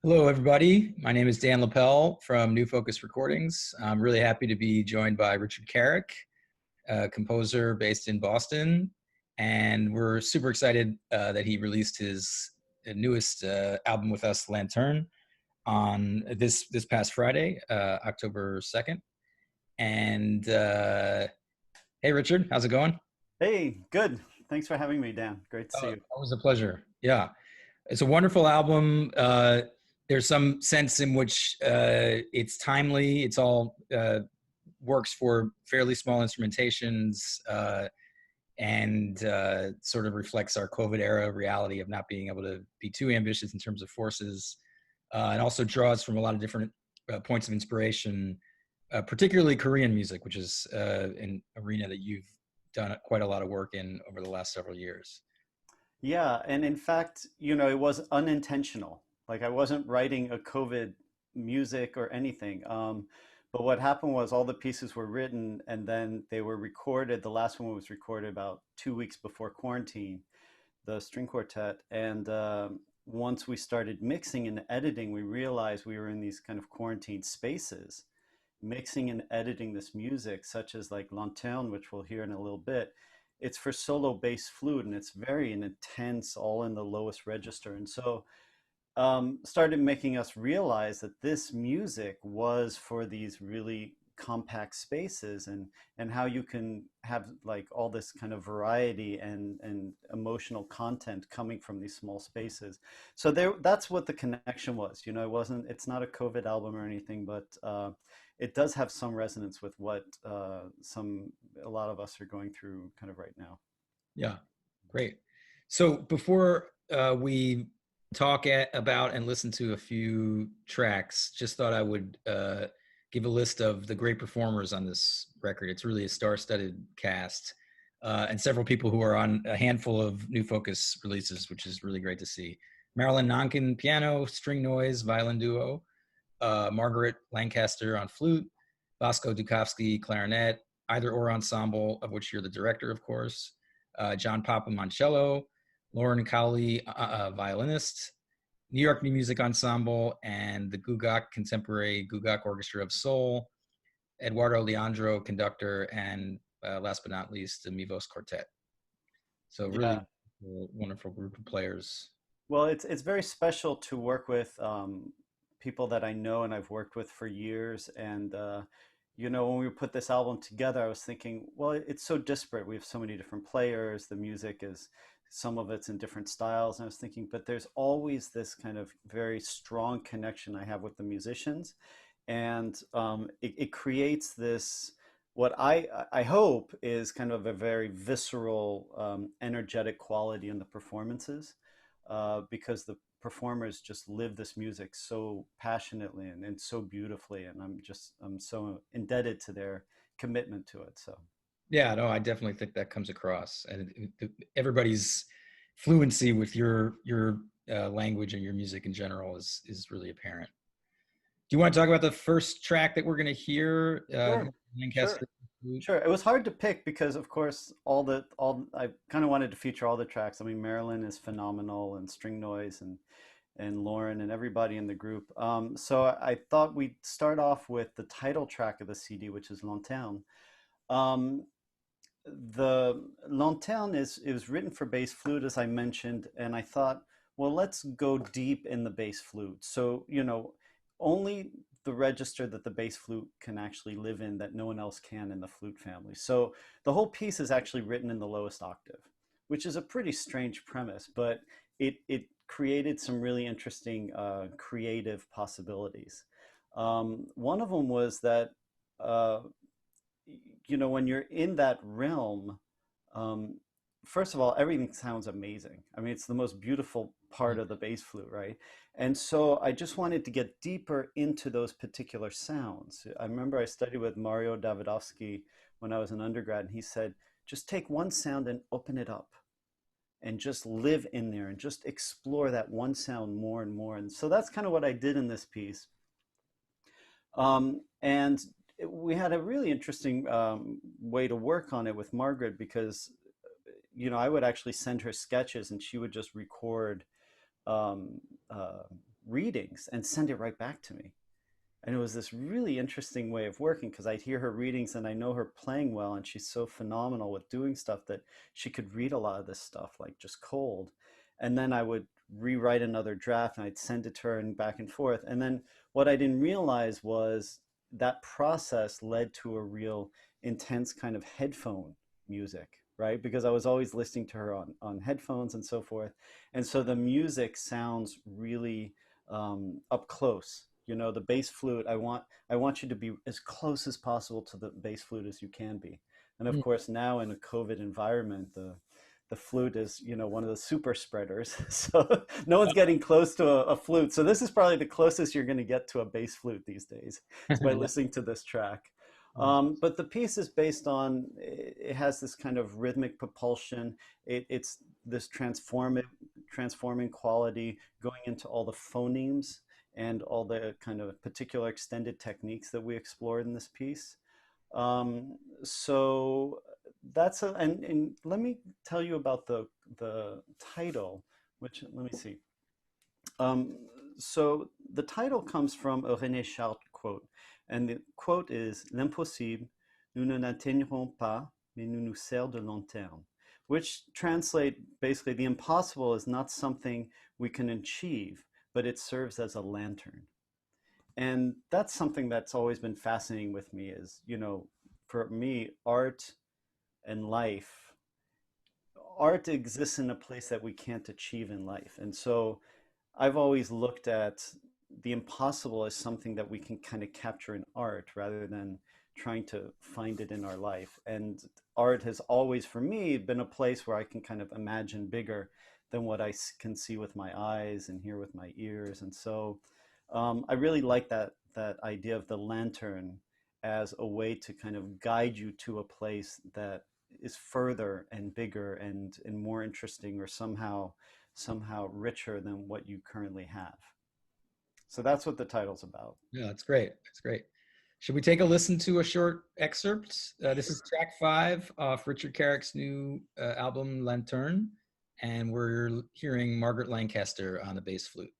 Hello, everybody. My name is Dan Lapel from New Focus Recordings. I'm really happy to be joined by Richard Carrick, a composer based in Boston. And we're super excited that he released his newest album with us, Lanterne, on this past Friday, October 2nd. And hey, Richard, how's it going? Hey, good. Thanks for having me, Dan. Great to see you. Always a pleasure. Yeah. It's a wonderful album. There's some sense in which it's timely. It's all works for fairly small instrumentations and sort of reflects our COVID era reality of not being able to be too ambitious in terms of forces, and also draws from a lot of different points of inspiration, particularly Korean music, which is an arena that you've done quite a lot of work in over the last several years. Yeah, and in fact, it was unintentional. Like I wasn't writing a COVID music or anything. But what happened was all the pieces were written and then they were recorded. The last one was recorded about 2 weeks before quarantine, the string quartet. And once we started mixing and editing, we realized we were in these kind of quarantine spaces, mixing and editing this music, such as like Lanterne, which we'll hear in a little bit. It's for solo bass flute and it's very intense, all in the lowest register. And so started making us realize that this music was for these really compact spaces and how you can have like all this kind of variety and emotional content coming from these small spaces. So that's what the connection was. It's not a COVID album or anything, but it does have some resonance with what a lot of us are going through kind of right now. Yeah, great. So before we talk about and listen to a few tracks, just thought I would give a list of the great performers on this record. It's really a star-studded cast, and several people who are on a handful of New Focus releases, which is really great to see. Marilyn Nonkin, piano, string noise, violin duo. Margaret Lancaster on flute. Bosco Dukovsky, clarinet. Either or ensemble, of which you're the director, of course. John Popham on cello. Lauren Cowley, violinist. New York New Music Ensemble, and the Gugak Contemporary Gugak Orchestra of Seoul, Eduardo Leandro, conductor, and last but not least, the Mivos Quartet. So really Yeah. wonderful group of players. Well, it's very special to work with people that I know and I've worked with for years. And when we put this album together, I was thinking, well, it's so disparate. We have so many different players. The music is some of it's in different styles. And I was thinking, but there's always this kind of very strong connection I have with the musicians, and it creates this what I hope is kind of a very visceral, energetic quality in the performances because the performers just live this music so passionately and so beautifully, and I'm so indebted to their commitment to it. So Yeah, no, I definitely think that comes across, and everybody's fluency with your language and your music in general is really apparent. Do you want to talk about the first track that we're going to hear? sure, sure. Lancaster. Sure, it was hard to pick because, of course, all I kind of wanted to feature all the tracks. I mean, Marilyn is phenomenal, and String Noise, and Lauren, and everybody in the group. So I thought we'd start off with the title track of the CD, which is Lanterne. Um, the Lanterne is written for bass flute, as I mentioned, and I thought, well, let's go deep in the bass flute. So, only the register that the bass flute can actually live in that no one else can in the flute family. So the whole piece is actually written in the lowest octave, which is a pretty strange premise, but it created some really interesting creative possibilities. One of them was that uh, when you're in that realm, um, first of all, everything sounds amazing. I mean, it's the most beautiful part of the bass flute, right? And so I just wanted to get deeper into those particular sounds. I remember I studied with Mario Davidovsky when I was an undergrad, and he said, just take one sound and open it up and just live in there and just explore that one sound more and more. And so that's kind of what I did in this piece. And we had a really interesting way to work on it with Margaret because, I would actually send her sketches and she would just um, uh, readings and send it right back to me. And it was this really interesting way of working because I'd hear her readings and I know her playing well, and she's so phenomenal with doing stuff that she could read a lot of this stuff like just cold. And then I would rewrite another draft and I'd send it to her and back and forth. And then what I didn't realize was that process led to a real intense kind of headphone music, right? Because I was always listening to her on headphones and so forth. And so the music sounds really up close. You know, the bass flute, I want you to be as close as possible to the bass flute as you can be. And of Mm. course, now in a COVID environment, the flute is, you know, one of the super spreaders. So no one's getting close to a flute. So this is probably the closest you're going to get to a bass flute these days, is by listening to this track. But the piece is based on, it has this kind of rhythmic propulsion. It's this transforming quality going into all the phonemes and all the kind of particular extended techniques that we explored in this piece. So that's and let me tell you about the title, which let me see. Um, so the title comes from a René Char quote, and the quote is "L'impossible, nous ne l'atteindrons pas, mais nous nous sert de lanterne," which translate basically the impossible is not something we can achieve, but it serves as a lantern. And that's something that's always been fascinating with me is, you know, for me, and life, art exists in a place that we can't achieve in life. And so I've always looked at the impossible as something that we can kind of capture in art rather than trying to find it in our life. And art has always, for me, been a place where I can kind of imagine bigger than what I can see with my eyes and hear with my ears. And so I really like that idea of the lantern as a way to kind of guide you to a place that is further and bigger and more interesting, or somehow richer than what you currently have. So that's what the title's about. Yeah, that's great. That's great. Should we take a listen to a short excerpt? This is track 5 off Richard Carrick's new album, Lanterne, and we're hearing Margaret Lancaster on the bass flute.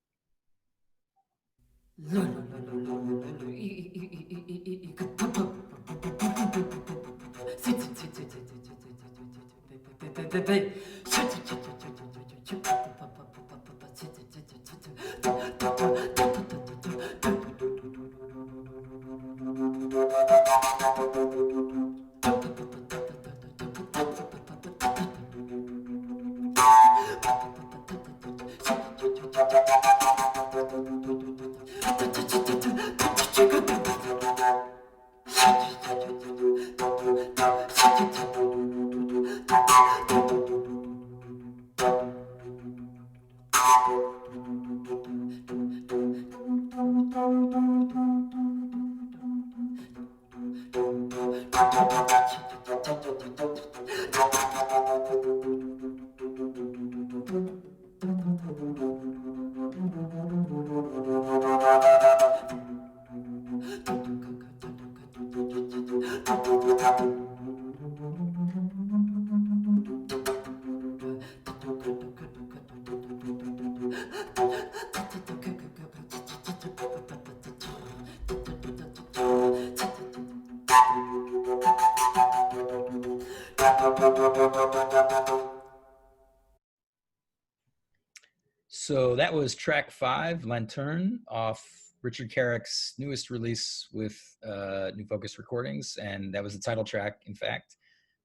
So that was track 5, Lanterne, off Richard Carrick's newest release with New Focus Recordings. And that was the title track, in fact,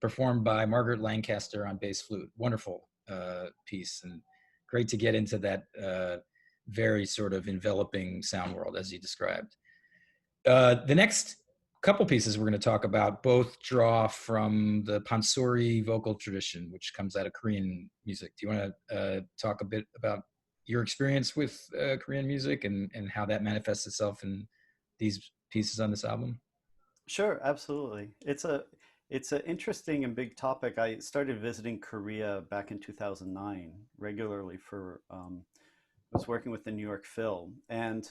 performed by Margaret Lancaster on bass flute. Wonderful piece, and great to get into that very sort of enveloping sound world, as you described. The next couple pieces we're going to talk about both draw from the pansori vocal tradition, which comes out of Korean music. Do you want to talk a bit about your experience with Korean music and how that manifests itself in these pieces on this album? Sure, absolutely. It's an interesting and big topic. I started visiting Korea back in 2009 regularly for I was working with the New York Phil, and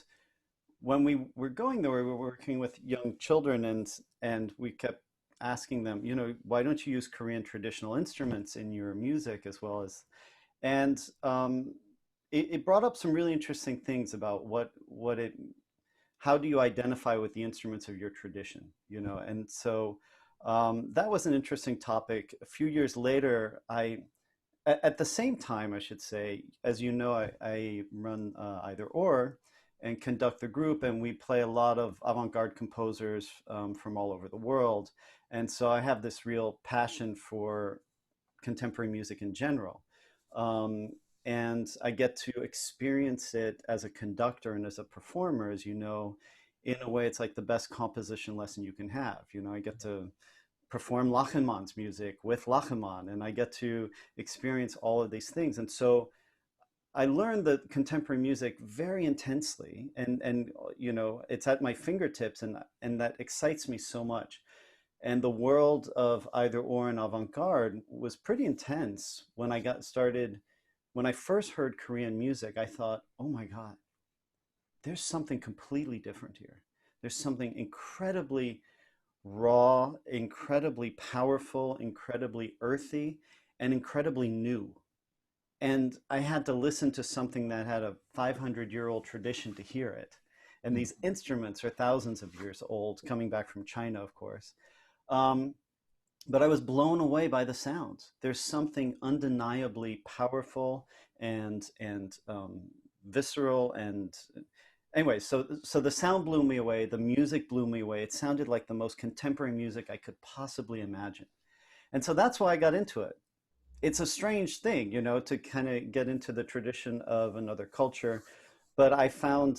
when we were going there, we were working with young children, and we kept asking them, you know, why don't you use Korean traditional instruments in your music as well as, and it brought up some really interesting things about what it how do you identify with the instruments of your tradition, you know? And so that was an interesting topic. A few years later, at the same time, I should say, as you know, I run Either Or and conduct the group, and we play a lot of avant-garde composers from all over the world. And so I have this real passion for contemporary music in general. Um, and I get to experience it as a conductor and as a performer, as you know, in a way it's like the best composition lesson you can have. You know, I get to perform Lachenmann's music with Lachenmann, and I get to experience all of these things. And so I learned the contemporary music very intensely, and you know, it's at my fingertips, and that excites me so much. And the world of Either Or and avant-garde was pretty intense when I got started. When I first heard Korean music, I thought, oh my God, there's something completely different here. There's something incredibly raw, incredibly powerful, incredibly earthy, and incredibly new. And I had to listen to something that had a 500-year-old tradition to hear it. And these instruments are thousands of years old, coming back from China, of course. Um, but I was blown away by the sounds. There's something undeniably powerful and visceral and anyway. So the sound blew me away. The music blew me away. It sounded like the most contemporary music I could possibly imagine, and so that's why I got into it. It's a strange thing, you know, to kind of get into the tradition of another culture, but I found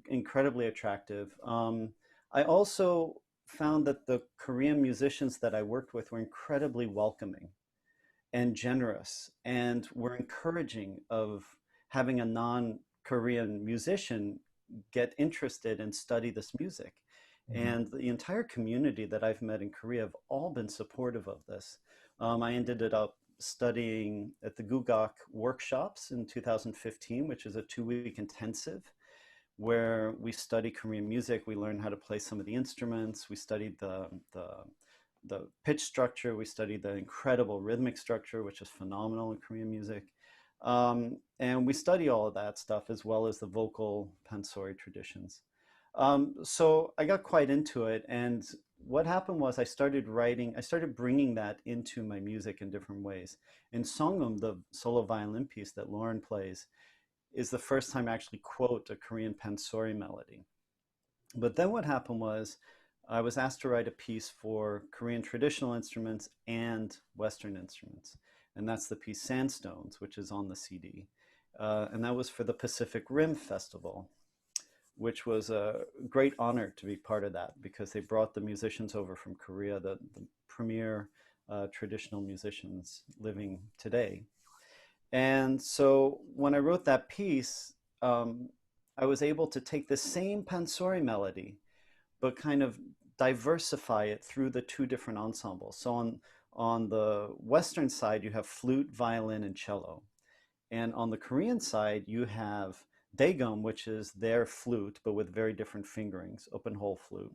incredibly attractive. I also found that the Korean musicians that I worked with were incredibly welcoming and generous and were encouraging of having a non-Korean musician get interested and study this music. Mhm. And the entire community that I've met in Korea have all been supportive of this. I ended up studying at the Gugak workshops in 2015, which is a 2-week intensive where we study Korean music. We learn how to play some of the instruments. We studied the pitch structure. We studied the incredible rhythmic structure, which is phenomenal in Korean music. And we study all of that stuff as well as the vocal pansori traditions. So I got quite into it. And what happened was I started bringing that into my music in different ways. In Songum, the solo violin piece that Lauren plays, is the first time I actually quote a Korean pansori melody. But then what happened was I was asked to write a piece for Korean traditional instruments and Western instruments. And that's the piece Sandstones, which is on the CD. And that was for the Pacific Rim Festival, which was a great honor to be part of that because they brought the musicians over from Korea, the premier traditional musicians living today. And so when I wrote that piece, I was able to take the same pansori melody, but kind of diversify it through the two different ensembles. So on the Western side, you have flute, violin, and cello. And on the Korean side, you have daegum, which is their flute, but with very different fingerings, open hole flute.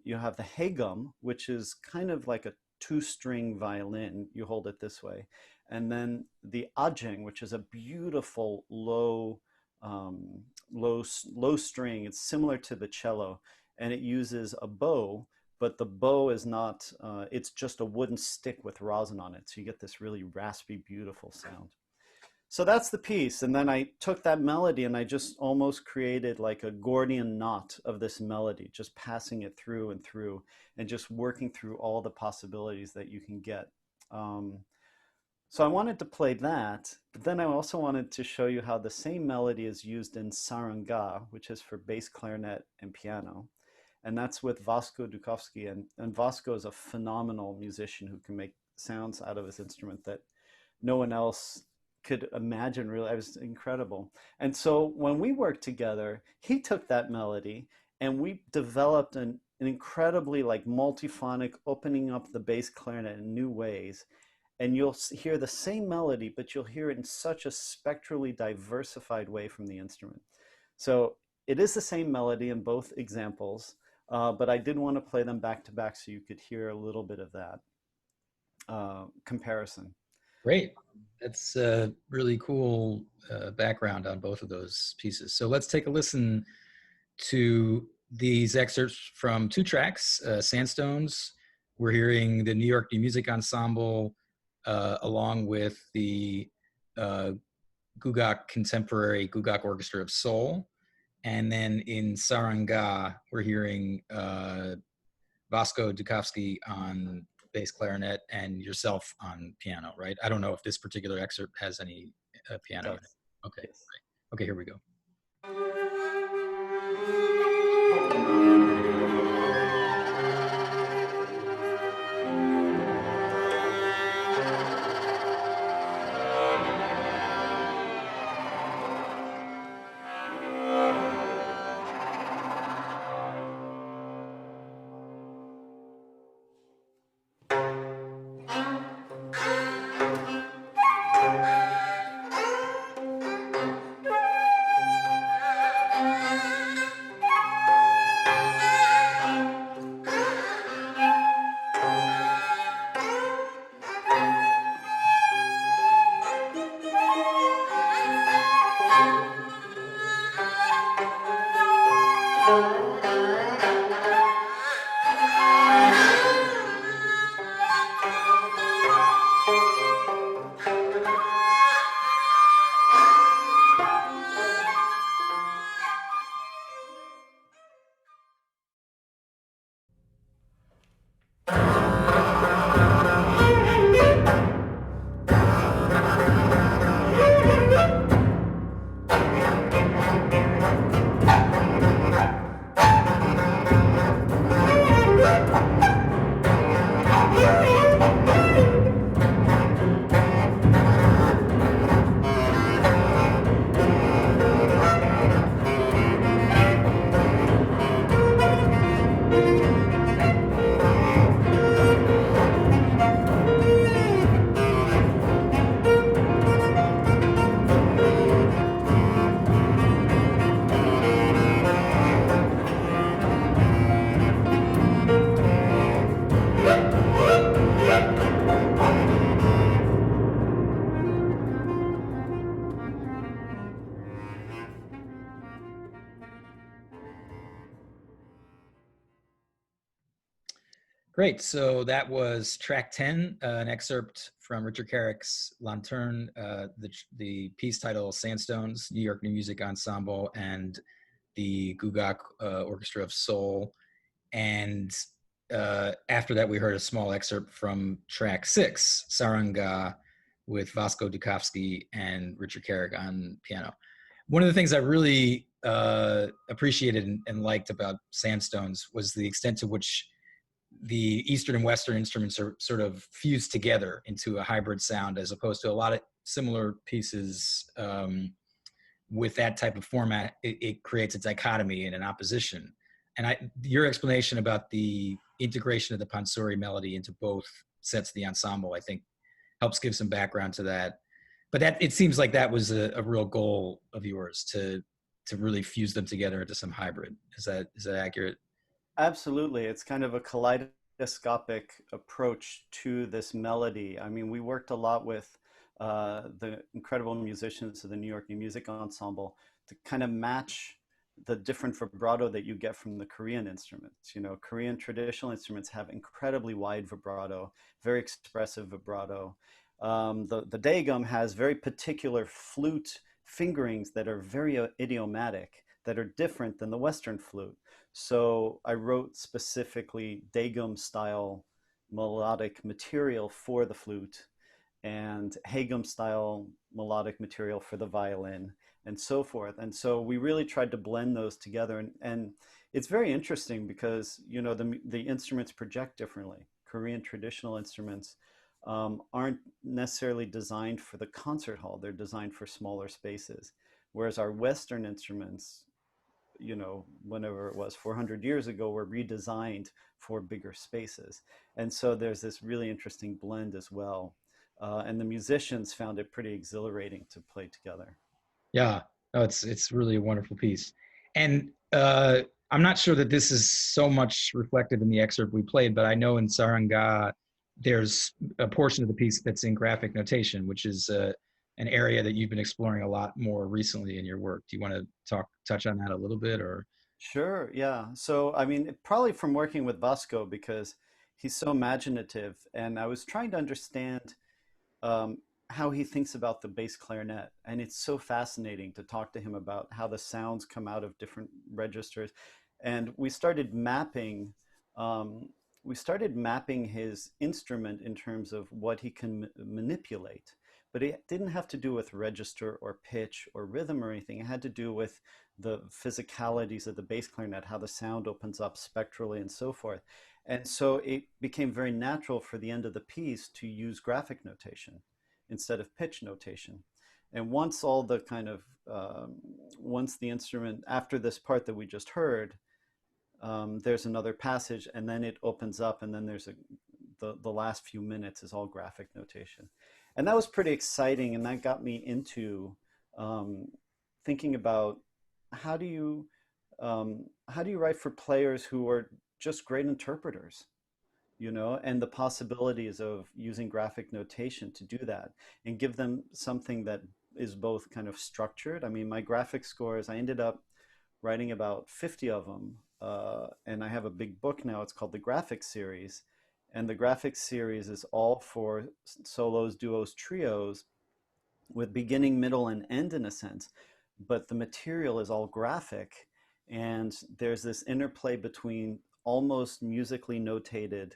You have the haegum, which is kind of like a two-string violin. You hold it this way. And then the ajeng, which is a beautiful low string. It's similar to the cello, and it uses a bow, but the bow is not. It's just a wooden stick with rosin on it, so you get this really raspy, beautiful sound. So that's the piece. And then I took that melody and I just almost created like a Gordian knot of this melody, just passing it through and through and just working through all the possibilities that you can get. Um, so I wanted to play that, but then I also wanted to show you how the same melody is used in saranga, which is for bass clarinet and piano. And that's with Vasco Dukovsky. And Vasco is a phenomenal musician who can make sounds out of his instrument that no one else could imagine. Really, it was incredible. And so when we worked together, he took that melody and we developed an incredibly like multiphonic opening up the bass clarinet in new ways. And you'll hear the same melody, but you'll hear it in such a spectrally diversified way from the instrument. So it is the same melody in both examples, but I did want to play them back to back so you could hear a little bit of that comparison. Great. That's a really cool background on both of those pieces. So let's take a listen to these excerpts from two tracks, Sandstones. We're hearing the New York New Music Ensemble along with the uh, Gugak Contemporary Gugak Orchestra of Soul. And then in Saranga, we're hearing Vasco Dukovsky on bass clarinet and yourself on piano, right? I don't know if this particular excerpt has any It piano in it. does. Okay, Yes. great. Okay, here we go. Great. So that was track 10, an excerpt from Richard Carrick's Lanterne, the piece title Sandstones, New York New Music Ensemble, and the Gugak Orchestra of Soul. And after that, we heard a small excerpt from track 6, Saranga, with Vasco Dukovsky and Richard Carrick on piano. One of the things I really appreciated and liked about Sandstones was the extent to which the Eastern and Western instruments are sort of fused together into a hybrid sound, as opposed to a lot of similar pieces with that type of format. It creates a dichotomy and an opposition. And your explanation about the integration of the pansori melody into both sets of the ensemble, I think, helps give some background to that. But that it seems like that was a real goal of yours to really fuse them together into some hybrid. Is that accurate? Absolutely. It's kind of a kaleidoscopic approach to this melody. I mean, we worked a lot with the incredible musicians of the New York New Music Ensemble to kind of match the different vibrato that you get from the Korean instruments. You know, Korean traditional instruments have incredibly wide vibrato, very expressive vibrato. The daegum has very particular flute fingerings that are very idiomatic, that are different than the Western flute. So I wrote specifically Dagum style melodic material for the flute and Hagum style melodic material for the violin and so forth. And so we really tried to blend those together. And it's very interesting because, you know, the instruments project differently. Korean traditional instruments aren't necessarily designed for the concert hall. They're designed for smaller spaces. Whereas our Western instruments, you know, whenever it was 400 years ago, were redesigned for bigger spaces. And so there's this really interesting blend as well. And the musicians found it pretty exhilarating to play together. Yeah, no, it's really a wonderful piece. And I'm not sure that this is so much reflected in the excerpt we played, but I know in Saranga, there's a portion of the piece that's in graphic notation, which is an area that you've been exploring a lot more recently in your work. Do you want to touch on that a little bit, or? Sure, yeah. So, I mean, probably from working with Vasco because he's so imaginative, and I was trying to understand um, how he thinks about the bass clarinet. And it's so fascinating to talk to him about how the sounds come out of different registers. And um, we started mapping his instrument in terms of what he can manipulate. But it didn't have to do with register or pitch or rhythm or anything. It had to do with the physicalities of the bass clarinet, how the sound opens up spectrally and so forth. And so it became very natural for the end of the piece to use graphic notation instead of pitch notation. And once all the kind of, once the instrument, after this part that we just heard, there's another passage and then it opens up and then the last few minutes is all graphic notation. And that was pretty exciting and that got me into um, thinking about how do you how do you write for players who are just great interpreters, you know, and the possibilities of using graphic notation to do that and give them something that is both kind of structured. I mean, my graphic scores, I ended up writing about 50 of them, and I have a big book now. It's called the Graphic Series. And the Graphic Series is all for solos, duos, trios with beginning, middle, and end in a sense, but the material is all graphic. And there's this interplay between almost musically notated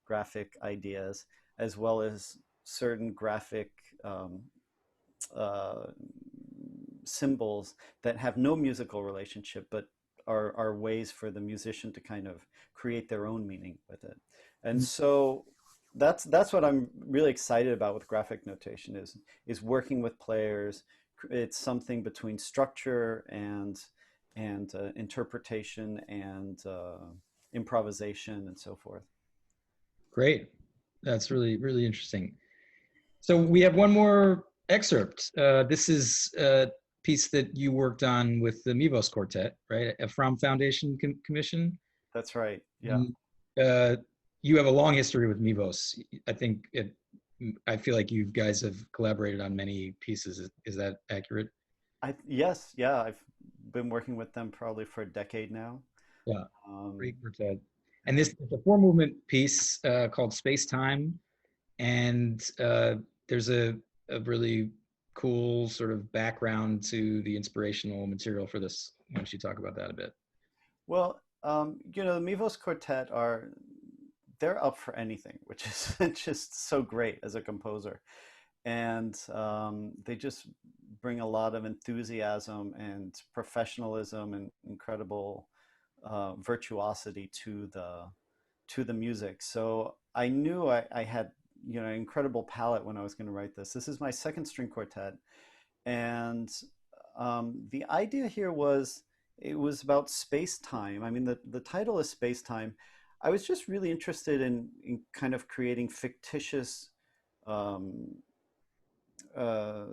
graphic ideas as well as certain graphic um, uh, symbols that have no musical relationship but are ways for the musician to kind of create their own meaning with it. And so that's what I'm really excited about with graphic notation is working with players. It's something between structure and interpretation and improvisation and so forth. Great. That's really, really interesting. So we have one more excerpt. This is a piece that you worked on with the Mivos Quartet, right? A Fromm Foundation commission. That's right. Yeah. And, uh, you have a long history with Mivos. I think I feel like you guys have collaborated on many pieces. Is that accurate? Yes, yeah, I've been working with them probably for a decade now. Yeah, Um, great quartet. And this is a four movement piece called Space Time. And there's a really cool sort of background to the inspirational material for this. Why don't you talk about that a bit? well, you know, the Mivos Quartet are they're up for anything, which is just so great as a composer. And they just bring a lot of enthusiasm and professionalism and incredible virtuosity to the music. So I knew I had you know an incredible palette when I was going to write this. This is my second string quartet, and the idea here was it was about space time. I mean, the title is space time. I was just really interested in kind of creating fictitious um,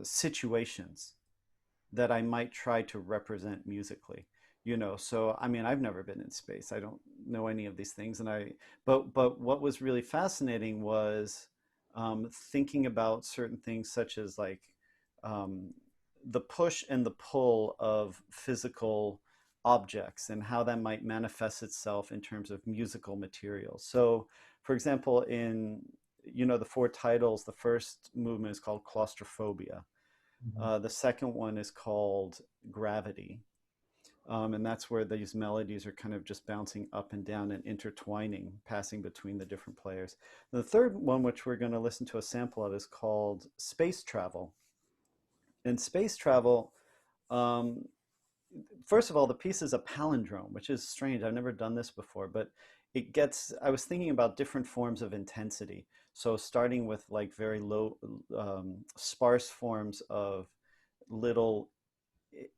situations that I might try to represent musically. You know, so I mean, I've never been in space. I don't know any of these things, and but what was really fascinating was thinking about certain things such as like um, the push and the pull of physical objects and how that might manifest itself in terms of musical material. So, for example, in you know the four titles, the first movement is called claustrophobia. Mhm. The second one is called gravity. And that's where these melodies are kind of just bouncing up and down and intertwining, passing between the different players. The third one, which we're going to listen to a sample of, is called Space Travel. In Space Travel, um, first of all, the piece is a palindrome, which is strange. I've never done this before, but I was thinking about different forms of intensity. So starting with like very low, sparse forms of little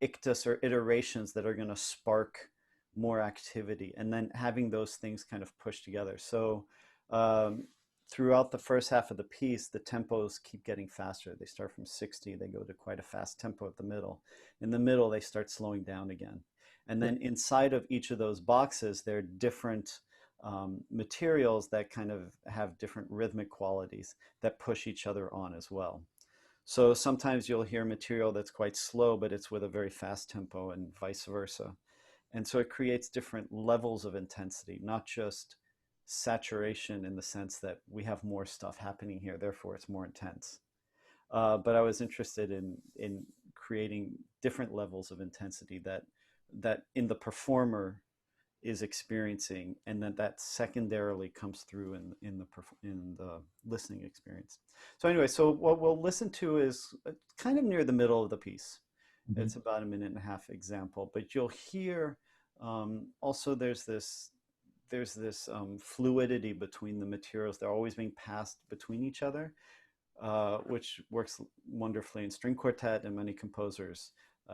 ictus or iterations that are going to spark more activity and then having those things kind of pushed together. So um, throughout the first half of the piece, the tempos keep getting faster. They start from 60, they go to quite a fast tempo at the middle. In the middle, they start slowing down again. And then inside of each of those boxes, there are different materials that kind of have different rhythmic qualities that push each other on as well. So sometimes you'll hear material that's quite slow, but it's with a very fast tempo, and vice versa. And so it creates different levels of intensity, not just saturation in the sense that we have more stuff happening here, therefore it's more intense. But I was interested in creating different levels of intensity that in the performer is experiencing, and that secondarily comes through in the listening experience. So anyway, so what we'll listen to is kind of near the middle of the piece. Mhm. It's about a minute and a half example, but you'll hear also there's this fluidity between the materials. They're always being passed between each other, which works wonderfully in string quartet, and many composers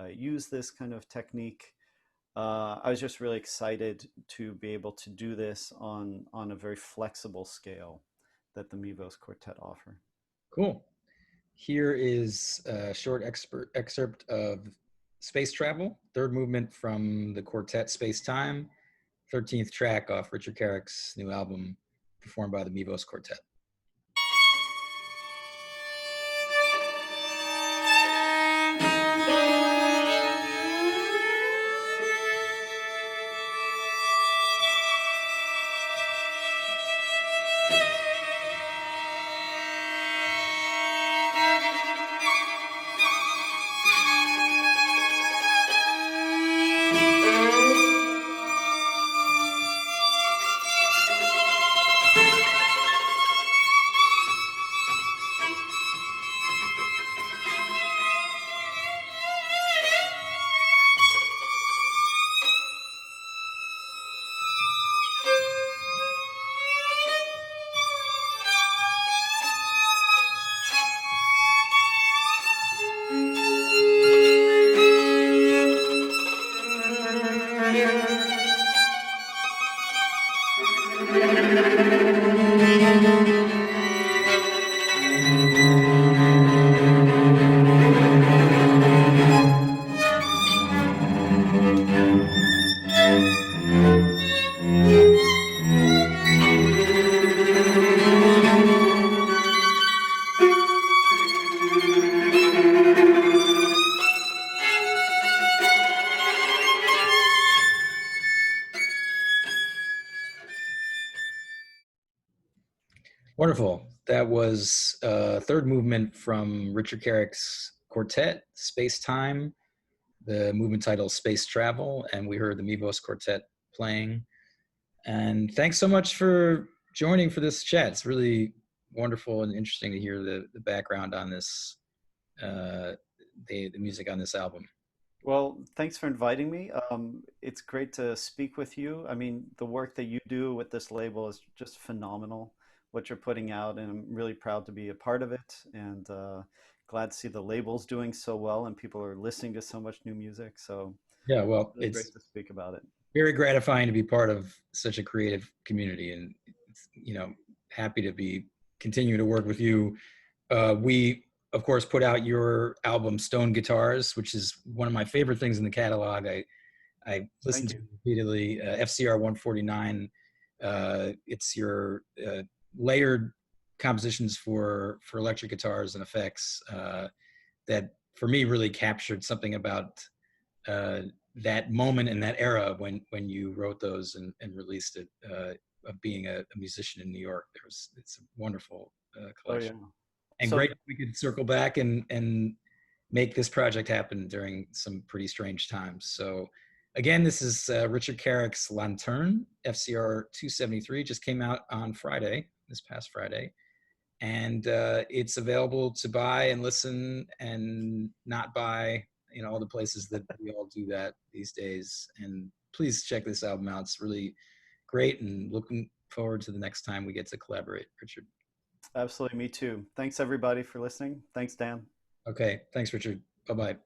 use this kind of technique. I was just really excited to be able to do this on a very flexible scale that the Mivos Quartet offer. Cool. Here is a short excerpt of Space Travel, third movement from the quartet Space Time, 13th track off Richard Carrick's new album, performed by the Mivos Quartet. Wonderful. That was third movement from Richard Carrick's quartet, Space Time, the movement title Space Travel, and we heard the Mivos Quartet playing. And thanks so much for joining for this chat. It's really wonderful and interesting to hear the background on this, the music on this album. Well, thanks for inviting me. It's great to speak with you. I mean, the work that you do with this label is just phenomenal, what you're putting out, and I'm really proud to be a part of it, and glad to see the label's doing so well and people are listening to so much new music. So Yeah, well, really it's great to speak about it. very gratifying to be part of such a creative community, and happy to be continuing to work with you. We of course put out your album Stone Guitars, which is one of my favorite things in the catalog. I listened Thank to you. it repeatedly. FCR 149. It's your layered compositions for electric guitars and effects that for me really captured something about uh, that moment and that era when you wrote those and released it, of being a musician in New York. It's a wonderful Oh yeah. collection, and So great we could circle back and make this project happen during some pretty strange times. So again, this is Richard Carrick's Lanterne, FCR 273, just came out on Friday, this past Friday. And it's available to buy and listen and not buy, all the places that we all do that these days. And please check this album out. It's really great, and looking forward to the next time we get to collaborate, Richard. absolutely, me too. Thanks everybody for listening. Thanks, Dan. Okay, thanks, Richard. Bye-bye.